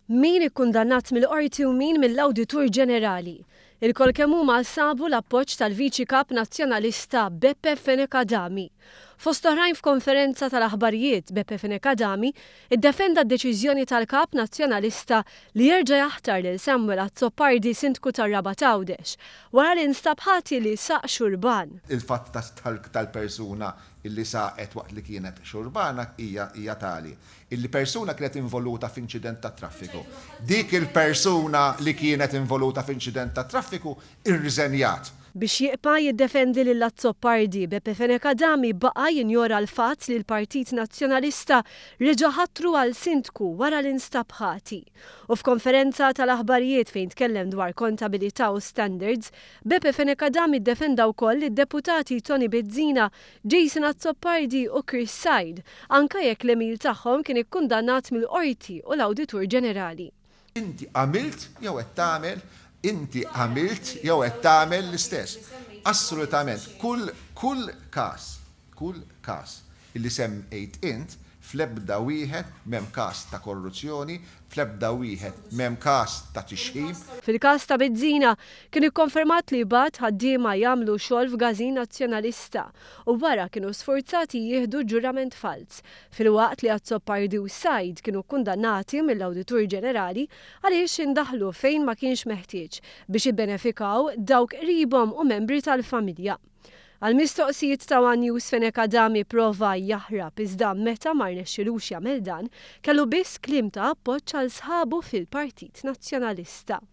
Min ikkundannat mill-qorti u min mill-Awditur Ġenerali. Il-kol kemm huma sabu l-appoġġ tal-Viċi Kap Nazzjonalista Beppe Fenekadami. Fost oħrajn f'konferenza tal-aħbarijiet Beppe Fenekadami iddefenda d-deċiżjoni tal-Kap Nazzjonalista li jerġa' jaħtar lil Samuel Azzopardi Sindku tar-Raba' Għawdex wara li nstab ħati li saq xurban. Il-fatt tal-persuna illi saqet waqt li kienet xurbana hija tali. Il-persuna kienet involuta f'inċident ta' traffiku. Dik il-persuna li kienet involuta f'inċident ta' traffiku irriżenjat. Biex jiqpa' jiddefendi lil Azzopardi, Beppe Fenekadami baqa' jinjora l-fatt li l-Partit Nazzjonalista reġa' ħattru għal Sindku wara li nstab ħati. U f'konferenza tal-aħbarijiet fejn tkellem dwar kontabilità u standards, Beppe Fenekadami ddefenda wkoll id-deputati Tony Bezzina, Jason Azzopardi u Chris Said, anke jekk l-emil tagħhom kien ikkundannat mill-Qorti u l-Awditur Ġenerali. Inti għamilt jew qed tagħmel Inti għamilt jew qed tagħmel l-istess. Assolutament. Kull każ illi semmejt int fl-ebda wieħed m'hemm każ ta' korruzzjoni, fl-ebda wieħed m'hemm każ ta' tixħim. Fil-każ ta' Bezzina kien ikkonfermat li bad ħaddiema jagħmlu xogħol f'gażin nazzjonalista u wara kienu sforzati jieħdu ġurament fals. Filwaqt li Azzopardi u Said kienu kundannati mill-Awditur Ġenerali għaliex indaħlu fejn ma kienx meħtieġ biex jibbenefikaw dawk qribhom u membri tal-familja. Għal-mistoqsijiet ta' One News Fenekadami prova jaħrab iżda meta ma rnexxilux jagħmel dan kellu biss kliem ta' appoġġ għal sħabu fil-Partit Nazzjonalista.